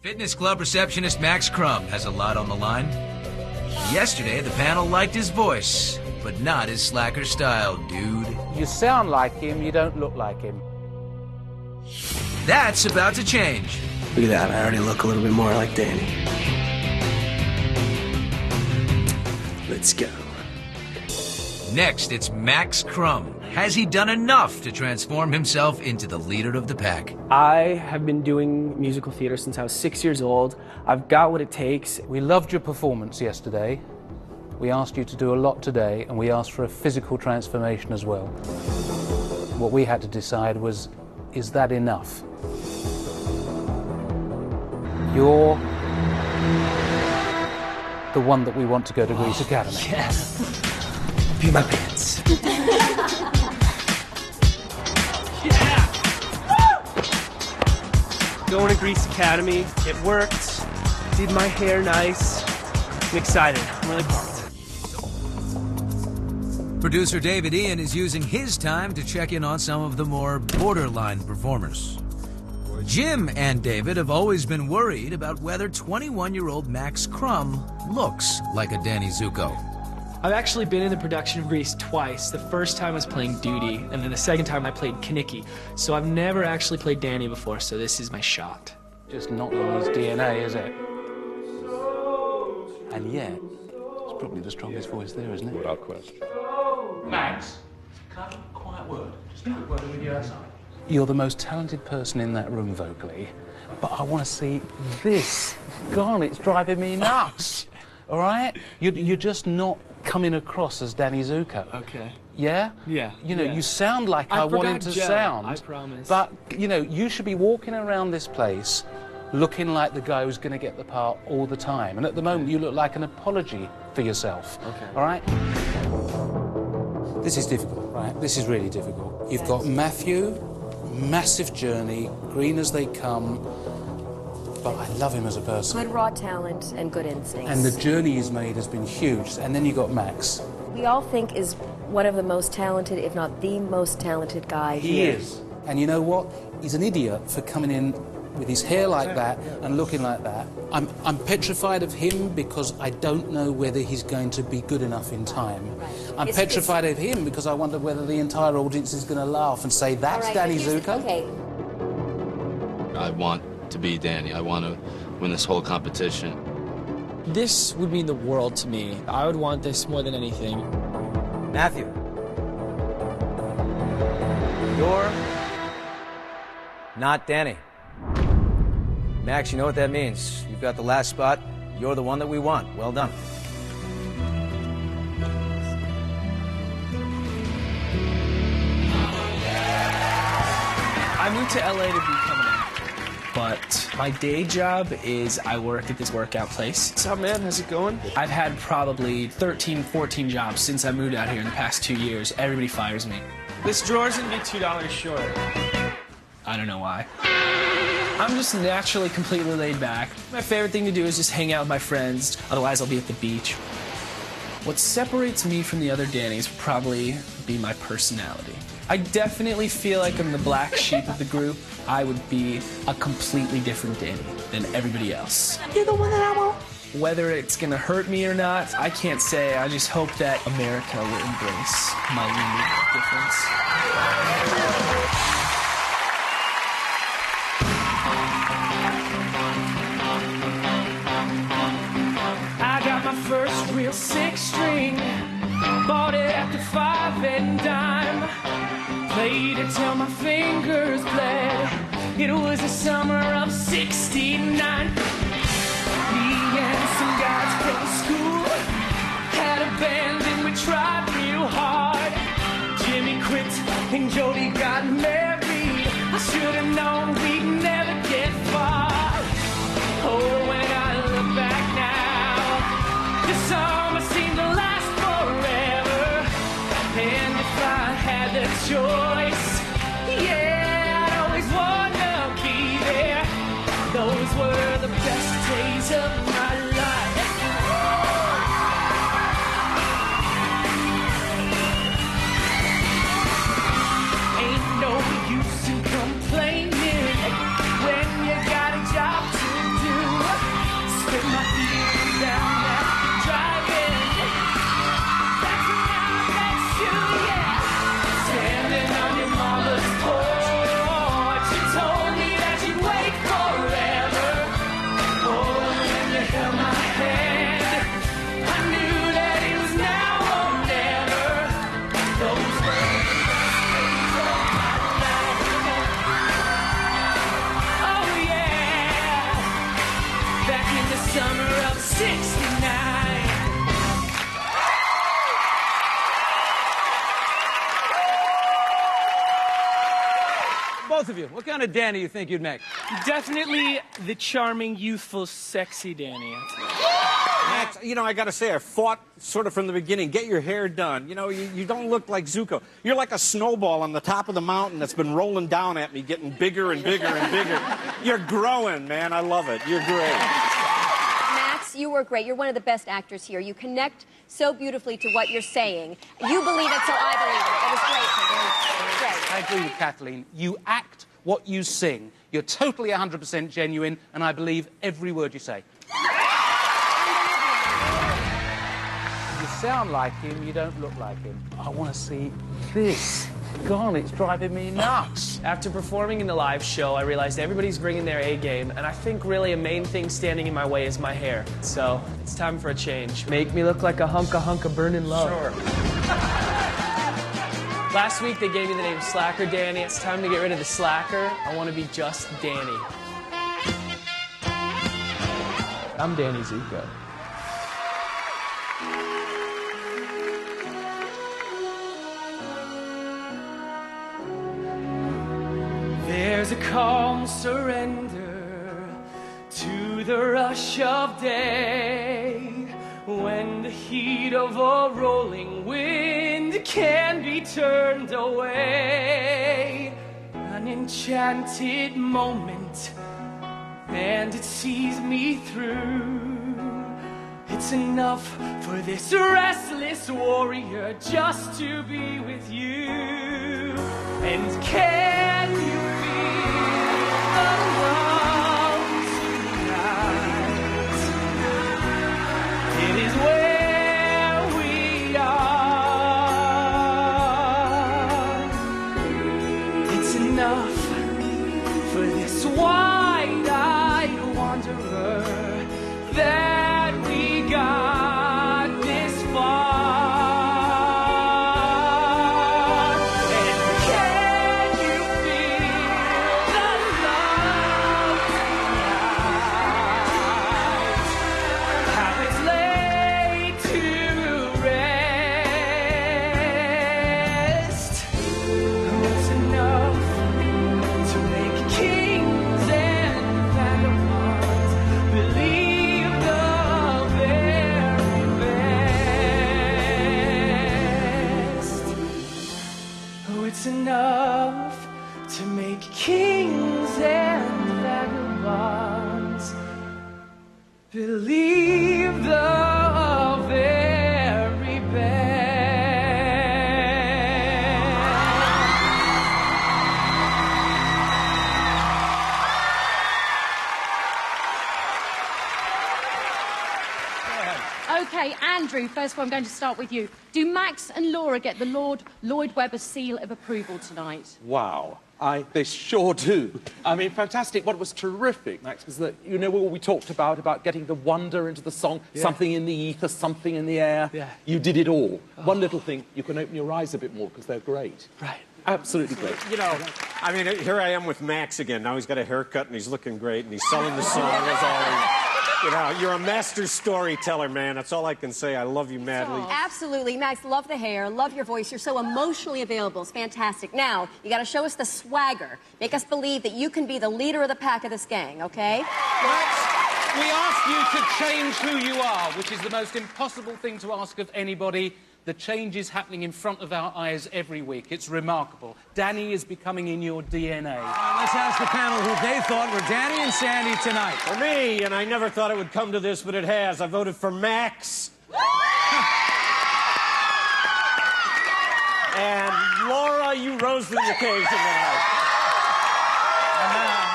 Fitness club receptionist Max Crumm has a lot on the line. Yesterday, the panel liked his voice, but not his slacker style, dude. You sound like him, you don't look like him. That's about to change. Look at that, I already look a little bit more like Danny. Let's go. Next, it's Max Crumm. Has he done enough to transform himself into the leader of the pack? I have been doing musical theater since I was 6 years old. I've got what it takes. We loved your performance yesterday. We asked you to do a lot today, and we asked for a physical transformation as well. What we had to decide was, is that enough? You're the one that we want to go to Grease Academy. Yes. Pee my pants. Going to Grease Academy, it worked. Did my hair nice. I'm excited. I'm really pumped. Producer David Ian is using his time to check in on some of the more borderline performers. Jim and David have always been worried about whether 21-year-old Max Crumm looks like a Danny Zuko. I've actually been in the production of Grease twice. The first time I was playing Duty, and then the second time I played Kaneki. So I've never actually played Danny before, so this is my shot. Just not in his DNA, is it? And yet, it's probably the strongest voice there, isn't it? Without question. Max, cut a quiet word. Just a quick word with you outside. You're the most talented person in that room vocally, but I want to see this. God, it's driving me nuts. All right? You're just not coming across as Danny Zuko. Okay. Yeah? Yeah. You know, yeah. you sound like I want him to gel, sound. I promise. But, you know, you should be walking around this place looking like the guy who's going to get the part all the time. And at the moment, you look like an apology for yourself. Okay. All right? This is difficult, right? This is really difficult. You've got Matthew, massive journey, green as they come, but I love him as a person. Good raw talent and good instincts. And the journey he's made has been huge. And then you got Max. We all think is one of the most talented, if not the most talented guy He here. is. And you know what? He's an idiot for coming in with his hair like that and looking like that. I'm petrified of him because I don't know whether he's going to be good enough in time. Right. I'm petrified of him because I wonder whether the entire audience is going to laugh and say, that's All right, Danny but here's- Zuko. Okay. I want to be Danny. I want to win this whole competition. This would mean the world to me. I would want this more than anything. Matthew. You're not Danny. Max, you know what that means. You've got the last spot. You're the one that we want. Well done. I moved to LA to become an actor, but my day job is I work at this workout place. What's up, man? How's it going? I've had probably 13, 14 jobs since I moved out here in the past 2 years. Everybody fires me. This drawer's gonna be $2 short. I don't know why. I'm just naturally completely laid back. My favorite thing to do is just hang out with my friends. Otherwise, I'll be at the beach. What separates me from the other Dannys would probably be my personality. I definitely feel like I'm the black sheep of the group. I would be a completely different Danny than everybody else. You're the one that I want. Whether it's gonna hurt me or not, I can't say. I just hope that America will embrace my unique difference. I got my first real six string. Bought it after 5 and dime. Played it till my fingers bled. It was the summer of '69. Me and some guys from school had a band and we tried real hard. Jimmy quit and Jody got married. I should have known we'd never get far. Oh, when I look back now, the summer seemed to last forever. And if I had the choice, yeah, I'd always want to be there. Those were the best days of my life. Ain't no use in complaining when you got a job to do. summer of '69. Both of you, what kind of Danny you think you'd make? Definitely the charming, youthful, sexy Danny. Max, you know, I gotta say, I fought sort of from the beginning. Get your hair done. You know, you don't look like Zuko. You're like a snowball on the top of the mountain that's been rolling down at me, getting bigger and bigger and bigger. You're growing, man. I love it. You're great. Max, you were great. You're one of the best actors here. You connect so beautifully to what you're saying. You believe it, so I believe it. It was great. I agree with Kathleen. You act what you sing. You're totally 100% genuine, and I believe every word you say. You sound like him, you don't look like him. I want to see this. God, it's driving me nuts. After performing in the live show, I realized everybody's bringing their A game, and I think really a main thing standing in my way is my hair. So it's time for a change. Make me look like a hunk of burning love. Sure. Last week they gave me the name Slacker Danny. It's time to get rid of the slacker. I want to be just Danny. I'm Danny Zuko. There's a calm surrender to the rush of day, when the heat of a rolling wind can be turned away. An enchanted moment, and it sees me through. It's enough for this restless warrior just to be with you. And can you it is where we are. It's enough for this wide-eyed wanderer that we got this far. And can you feel the love tonight? Habits laid to rest. It's enough to make kings and vagabonds believe the very best. Oh, it's enough to make kings and vagabonds believe the very best. Okay, Andrew, first of all, I'm going to start with you. Do Max and Laura get the Lord Lloyd Webber seal of approval tonight? Wow. They sure do. I mean, fantastic. What was terrific, Max, was that, you know, what we talked about getting the wonder into the song, something in the ether, something in the air. Yeah. You did it all. One little thing, you can open your eyes a bit more because they're great. Right. Absolutely great. You know, I mean, here I am with Max again. Now he's got a haircut and he's looking great and he's selling the song as always. You know, you're a master storyteller, man. That's all I can say. I love you madly. Absolutely. Max, love the hair, love your voice. You're so emotionally available. It's fantastic. Now, you got to show us the swagger. Make us believe that you can be the leader of the pack of this gang, okay? Max, we ask you to change who you are, which is the most impossible thing to ask of anybody. The change is happening in front of our eyes every week. It's remarkable. Danny is becoming in your DNA. Let's ask the panel who they thought were Danny and Sandy tonight. For me, and I never thought it would come to this, but it has. I voted for Max. And Laura, you rose to the occasion tonight. And now,